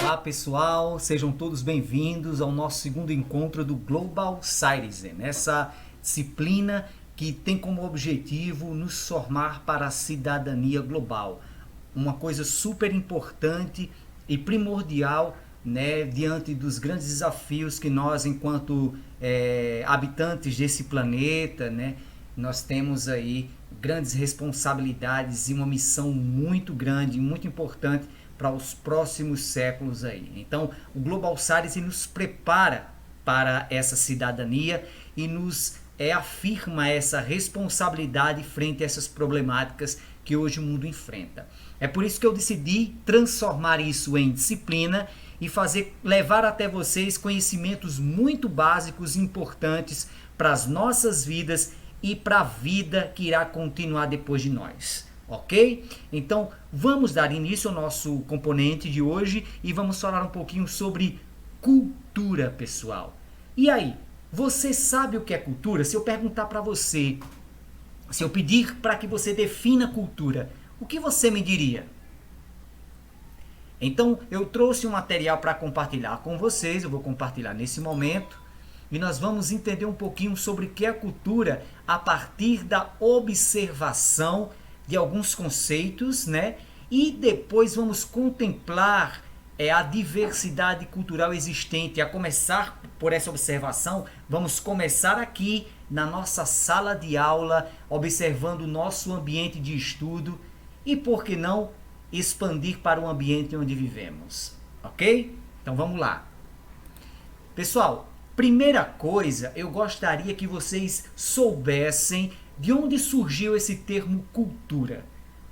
Olá pessoal, sejam todos bem-vindos ao nosso segundo encontro do Global Citizen, essa disciplina que tem como objetivo nos formar para a cidadania global. Uma coisa super importante e primordial, né, diante dos grandes desafios que nós, enquanto habitantes desse planeta, né, nós temos aí grandes responsabilidades e uma missão muito grande, muito importante para os próximos séculos aí. Então, o Global Citizen nos prepara para essa cidadania e nos afirma essa responsabilidade frente a essas problemáticas que hoje o mundo enfrenta. É por isso que eu decidi transformar isso em disciplina e levar até vocês conhecimentos muito básicos e importantes para as nossas vidas e para a vida que irá continuar depois de nós. Ok? Então, vamos dar início ao nosso componente de hoje e vamos falar um pouquinho sobre cultura, pessoal. E aí, você sabe o que é cultura? Se eu perguntar para você, se eu pedir para que você defina cultura, o que você me diria? Então, eu trouxe um material para compartilhar com vocês, eu vou compartilhar nesse momento, e nós vamos entender um pouquinho sobre o que é cultura a partir da observação de alguns conceitos, né? E depois vamos contemplar a diversidade cultural existente. A começar por essa observação, vamos começar aqui na nossa sala de aula, observando o nosso ambiente de estudo e, por que não, expandir para o ambiente onde vivemos. Ok? Então vamos lá. Pessoal, primeira coisa, eu gostaria que vocês soubessem de onde surgiu esse termo cultura.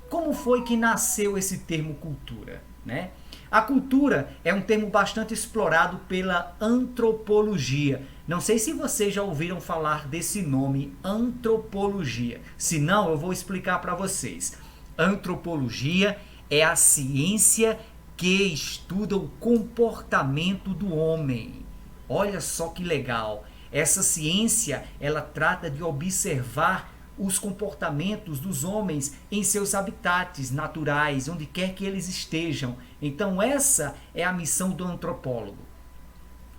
Como foi que nasceu esse termo cultura, né? A cultura é um termo bastante explorado pela antropologia. Não sei se vocês já ouviram falar desse nome, antropologia. Se não, eu vou explicar para vocês. Antropologia é a ciência que estuda o comportamento do homem. Olha só que legal. Essa ciência, ela trata de observar os comportamentos dos homens em seus habitats naturais, onde quer que eles estejam. Então essa é a missão do antropólogo.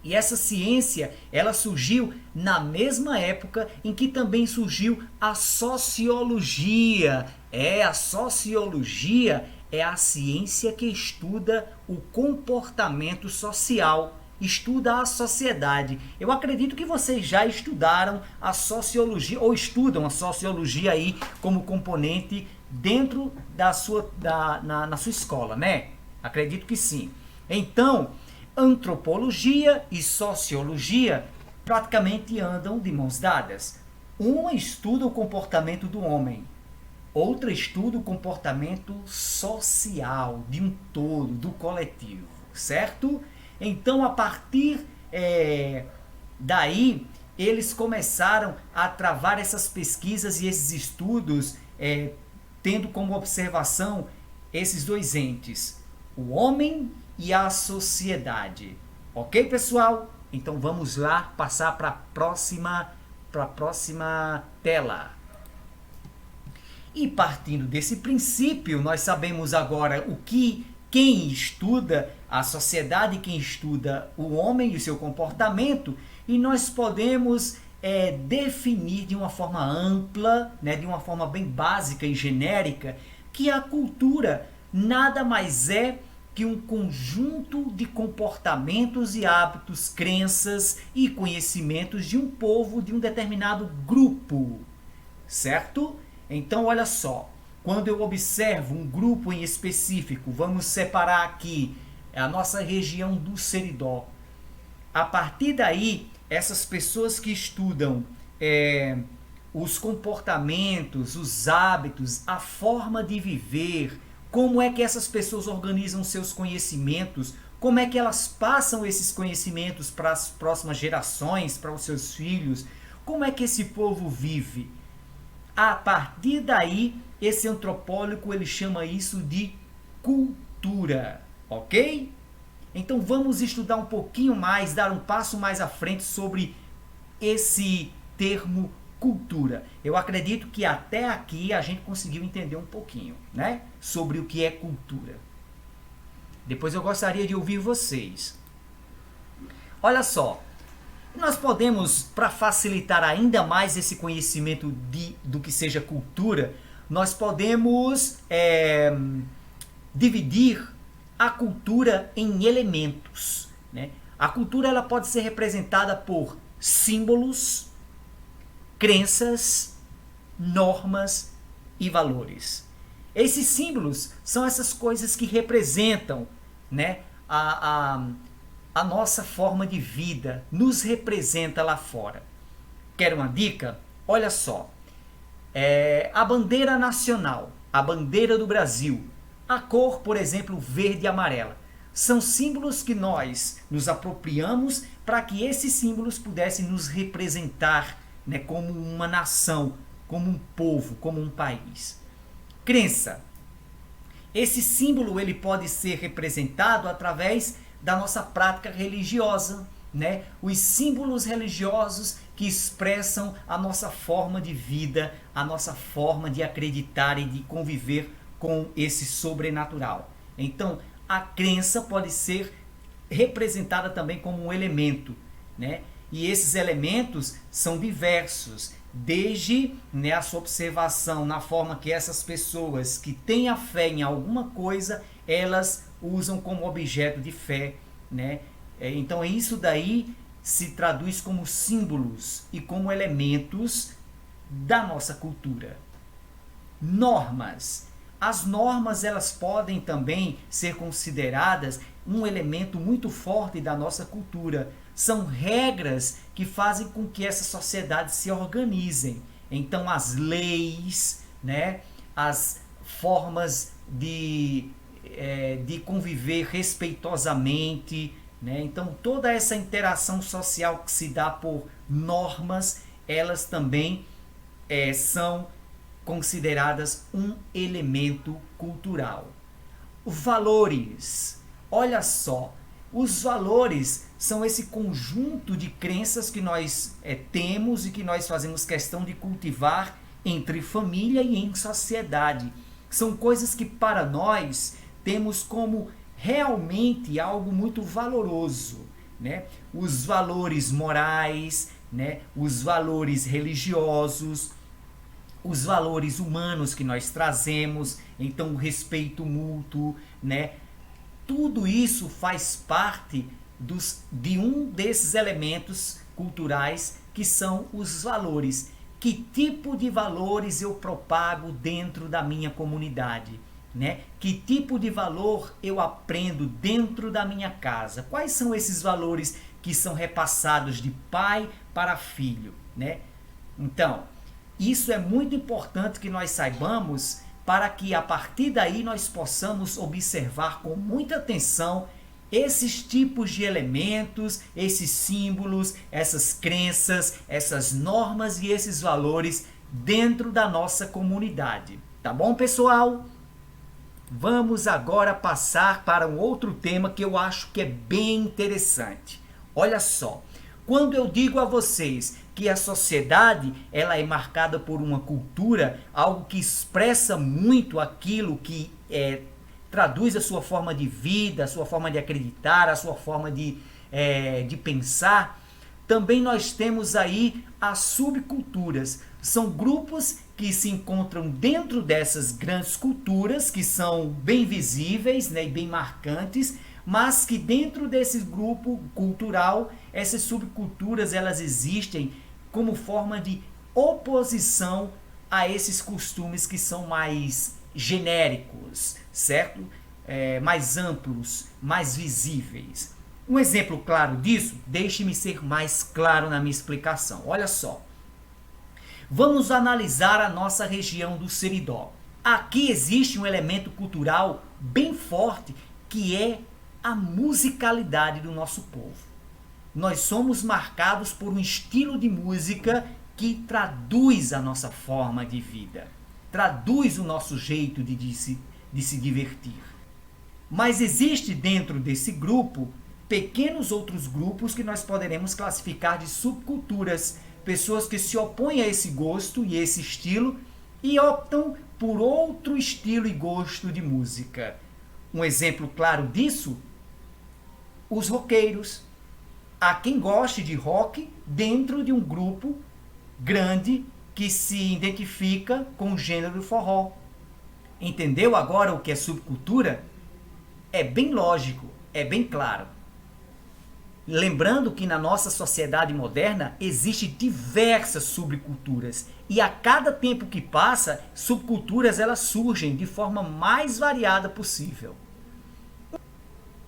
E essa ciência, ela surgiu na mesma época em que também surgiu a sociologia. A sociologia é a ciência que estuda o comportamento social, estuda a sociedade. Eu acredito que vocês já estudaram a sociologia, ou estudam a sociologia aí como componente dentro da na sua escola, né? Acredito que sim. Então, antropologia e sociologia praticamente andam de mãos dadas. Uma estuda o comportamento do homem, outra estuda o comportamento social, de um todo, do coletivo, certo? Então, a partir daí, eles começaram a travar essas pesquisas e esses estudos, tendo como observação esses dois entes, o homem e a sociedade. Ok, pessoal? Então, vamos lá passar para a próxima tela. E partindo desse princípio, nós sabemos agora quem estuda a sociedade, quem estuda o homem e o seu comportamento, e nós podemos definir de uma forma ampla, né, de uma forma bem básica e genérica, que a cultura nada mais é que um conjunto de comportamentos e hábitos, crenças e conhecimentos de um povo, de um determinado grupo, certo? Então, olha só. Quando eu observo um grupo em específico, vamos separar aqui a nossa região do Seridó. A partir daí, essas pessoas que estudam os comportamentos, os hábitos, a forma de viver, como é que essas pessoas organizam seus conhecimentos, como é que elas passam esses conhecimentos para as próximas gerações, para os seus filhos, como é que esse povo vive. A partir daí, esse antropólogo, ele chama isso de cultura, ok? Então vamos estudar um pouquinho mais, dar um passo mais à frente sobre esse termo cultura. Eu acredito que até aqui a gente conseguiu entender um pouquinho, né? Sobre o que é cultura. Depois eu gostaria de ouvir vocês. Olha só, nós podemos, para facilitar ainda mais esse conhecimento do que seja cultura, nós podemos dividir a cultura em elementos, né? A cultura ela pode ser representada por símbolos, crenças, normas e valores. Esses símbolos são essas coisas que representam, né, a nossa forma de vida, nos representa lá fora. Quer uma dica? Olha só, a bandeira nacional, a bandeira do Brasil, a cor, por exemplo, verde e amarela, são símbolos que nós nos apropriamos para que esses símbolos pudessem nos representar, né, como uma nação, como um povo, como um país. Crença. Esse símbolo ele pode ser representado através da nossa prática religiosa, né? Os símbolos religiosos que expressam a nossa forma de vida, a nossa forma de acreditar e de conviver com esse sobrenatural. Então, a crença pode ser representada também como um elemento, né? E esses elementos são diversos, desde, né, a sua observação na forma que essas pessoas que têm a fé em alguma coisa, elas usam como objeto de fé, né? Então isso daí se traduz como símbolos e como elementos da nossa cultura. Normas. As normas elas podem também ser consideradas um elemento muito forte da nossa cultura. São regras que fazem com que essa sociedade se organizem. Então as leis, né, as formas de conviver respeitosamente, né? Então toda essa interação social que se dá por normas, elas também são consideradas um elemento cultural. Valores. Olha só, os valores são esse conjunto de crenças que nós temos e que nós fazemos questão de cultivar entre família e em sociedade. São coisas que para nós temos como realmente algo muito valoroso, né? Os valores morais, né? Os valores religiosos, os valores humanos que nós trazemos, então o respeito mútuo, né? Tudo isso faz parte de um desses elementos culturais que são os valores. Que tipo de valores eu propago dentro da minha comunidade, né? Que tipo de valor eu aprendo dentro da minha casa? Quais são esses valores que são repassados de pai para filho, né? Então, isso é muito importante que nós saibamos para que a partir daí nós possamos observar com muita atenção esses tipos de elementos, esses símbolos, essas crenças, essas normas e esses valores dentro da nossa comunidade. Tá bom, pessoal? Vamos agora passar para um outro tema que eu acho que é bem interessante. Olha só, quando eu digo a vocês que a sociedade ela é marcada por uma cultura, algo que expressa muito aquilo que traduz a sua forma de vida, a sua forma de acreditar, a sua forma de pensar, também nós temos aí as subculturas. São grupos que se encontram dentro dessas grandes culturas, que são bem visíveis, né, e bem marcantes, mas que dentro desse grupo cultural, essas subculturas elas existem como forma de oposição a esses costumes que são mais genéricos, certo? Mais amplos, mais visíveis. Um exemplo claro disso, deixe-me ser mais claro na minha explicação. Olha só, vamos analisar a nossa região do Seridó. Aqui existe um elemento cultural bem forte que é a musicalidade do nosso povo. Nós somos marcados por um estilo de música que traduz a nossa forma de vida, traduz o nosso jeito de se divertir. Mas existe dentro desse grupo pequenos outros grupos que nós poderemos classificar de subculturas, pessoas que se opõem a esse gosto e esse estilo e optam por outro estilo e gosto de música. Um exemplo claro disso, os roqueiros. Há quem goste de rock dentro de um grupo grande que se identifica com o gênero forró. Entendeu agora o que é subcultura? É bem lógico, é bem claro. Lembrando que na nossa sociedade moderna existem diversas subculturas e a cada tempo que passa, subculturas elas surgem de forma mais variada possível.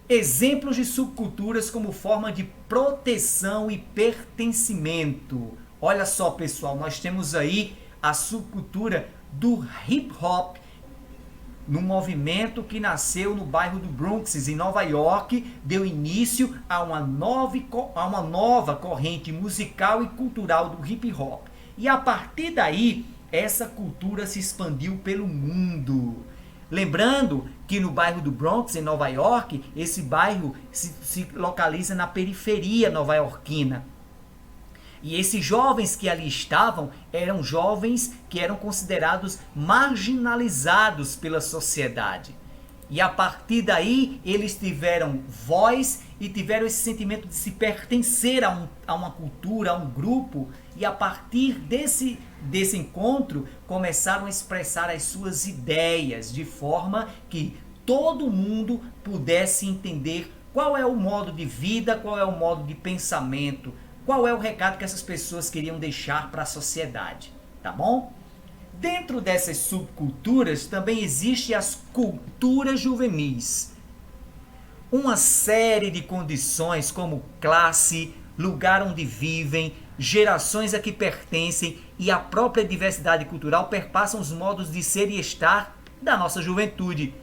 Exemplos de subculturas como forma de proteção e pertencimento. Olha só, pessoal, nós temos aí a subcultura do hip hop, num movimento que nasceu no bairro do Bronx, em Nova York, deu início a uma nova corrente musical e cultural do hip hop. E a partir daí, essa cultura se expandiu pelo mundo. Lembrando que no bairro do Bronx, em Nova York, esse bairro se localiza na periferia nova-iorquina. E esses jovens que ali estavam eram jovens que eram considerados marginalizados pela sociedade. E a partir daí eles tiveram voz e tiveram esse sentimento de se pertencer a uma cultura, a um grupo. E a partir desse encontro começaram a expressar as suas ideias de forma que todo mundo pudesse entender qual é o modo de vida, qual é o modo de pensamento, qual é o recado que essas pessoas queriam deixar para a sociedade, tá bom? Dentro dessas subculturas também existem as culturas juvenis. Uma série de condições como classe, lugar onde vivem, gerações a que pertencem e a própria diversidade cultural perpassam os modos de ser e estar da nossa juventude,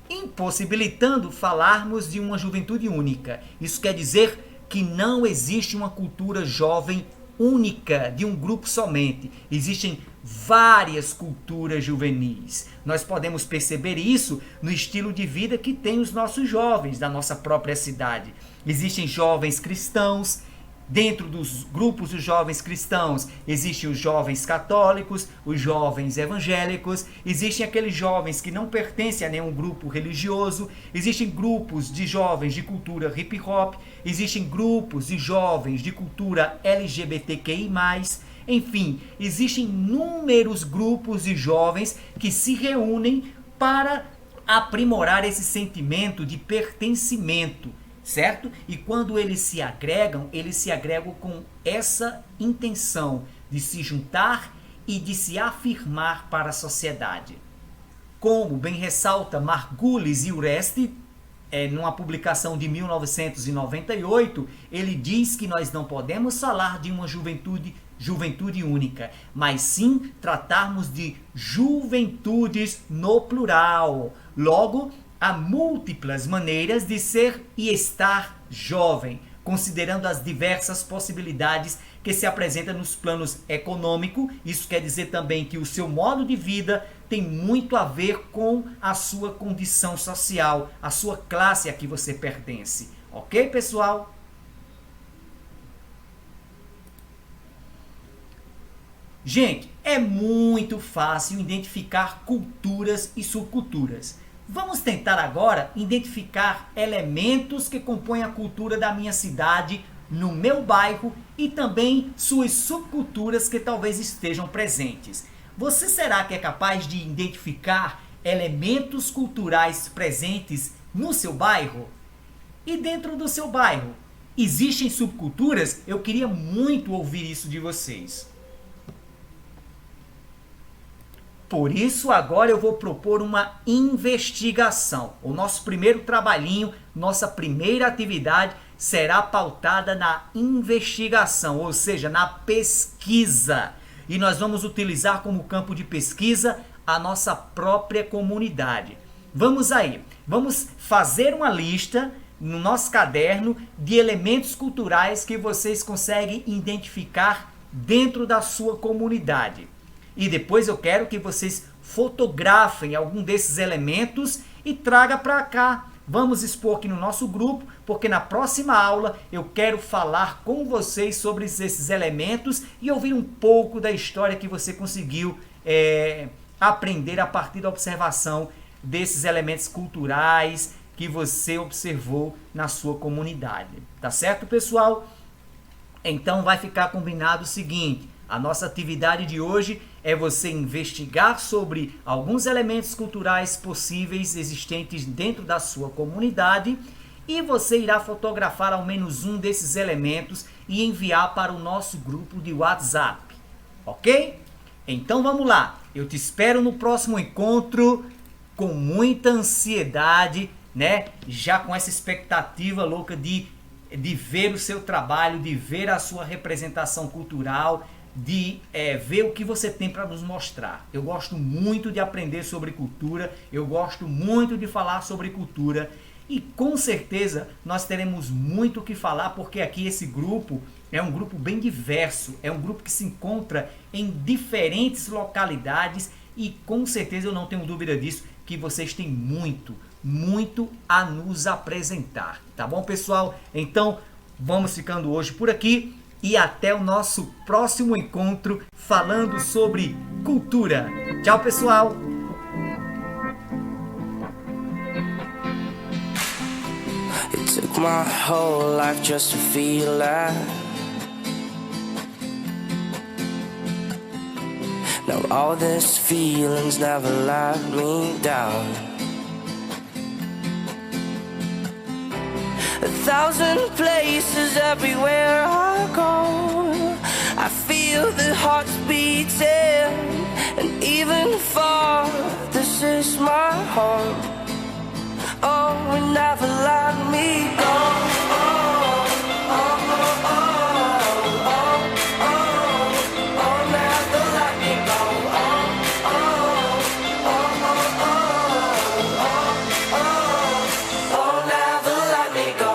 impossibilitando falarmos de uma juventude única. Isso quer dizer que não existe uma cultura jovem única, de um grupo somente. Existem várias culturas juvenis. Nós podemos perceber isso no estilo de vida que tem os nossos jovens da nossa própria cidade. Existem jovens cristãos. Dentro dos grupos dos jovens cristãos, existem os jovens católicos, os jovens evangélicos, existem aqueles jovens que não pertencem a nenhum grupo religioso, existem grupos de jovens de cultura hip hop, existem grupos de jovens de cultura LGBTQI+, enfim, existem inúmeros grupos de jovens que se reúnem para aprimorar esse sentimento de pertencimento, certo? E quando eles se agregam com essa intenção de se juntar e de se afirmar para a sociedade. Como bem ressalta Margulis e Uresti, numa publicação de 1998, ele diz que nós não podemos falar de uma juventude única, mas sim tratarmos de juventudes no plural. Logo, há múltiplas maneiras de ser e estar jovem, considerando as diversas possibilidades que se apresentam nos planos econômico. Isso quer dizer também que o seu modo de vida tem muito a ver com a sua condição social, a sua classe a que você pertence. Ok, pessoal? Gente, é muito fácil identificar culturas e subculturas. Vamos tentar agora identificar elementos que compõem a cultura da minha cidade, no meu bairro e também suas subculturas que talvez estejam presentes. Você será que é capaz de identificar elementos culturais presentes no seu bairro? E dentro do seu bairro, existem subculturas? Eu queria muito ouvir isso de vocês. Por isso, agora eu vou propor uma investigação. O nosso primeiro trabalhinho, nossa primeira atividade será pautada na investigação, ou seja, na pesquisa. E nós vamos utilizar como campo de pesquisa a nossa própria comunidade. Vamos aí, vamos fazer uma lista no nosso caderno de elementos culturais que vocês conseguem identificar dentro da sua comunidade. E depois eu quero que vocês fotografem algum desses elementos e traga para cá. Vamos expor aqui no nosso grupo, porque na próxima aula eu quero falar com vocês sobre esses elementos e ouvir um pouco da história que você conseguiu aprender a partir da observação desses elementos culturais que você observou na sua comunidade. Tá certo, pessoal? Então vai ficar combinado o seguinte: a nossa atividade de hoje é você investigar sobre alguns elementos culturais possíveis existentes dentro da sua comunidade e você irá fotografar ao menos um desses elementos e enviar para o nosso grupo de WhatsApp, ok? Então vamos lá, eu te espero no próximo encontro com muita ansiedade, né? Já com essa expectativa louca de ver o seu trabalho, de ver a sua representação cultural, de ver o que você tem para nos mostrar. Eu gosto muito de aprender sobre cultura, eu gosto muito de falar sobre cultura e com certeza nós teremos muito o que falar, porque aqui esse grupo é um grupo bem diverso, é um grupo que se encontra em diferentes localidades e com certeza eu não tenho dúvida disso, que vocês têm muito a nos apresentar, tá bom, pessoal? Então vamos ficando hoje por aqui e até o nosso próximo encontro falando sobre cultura. Tchau, pessoal! It took my whole life just to feel that. Now all these feelings never let me down. 1,000 places everywhere I go, I feel the hearts beating, and even far, this is my home. Oh, and never let me go. Oh, oh, oh, oh, oh, oh, oh, never let me go. Oh, oh, oh, oh, oh, oh, oh, never let me go.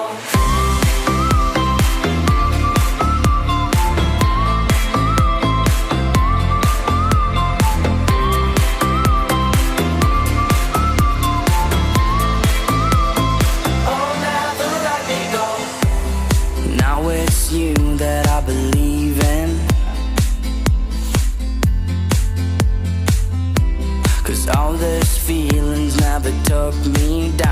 All these feelings never took me down.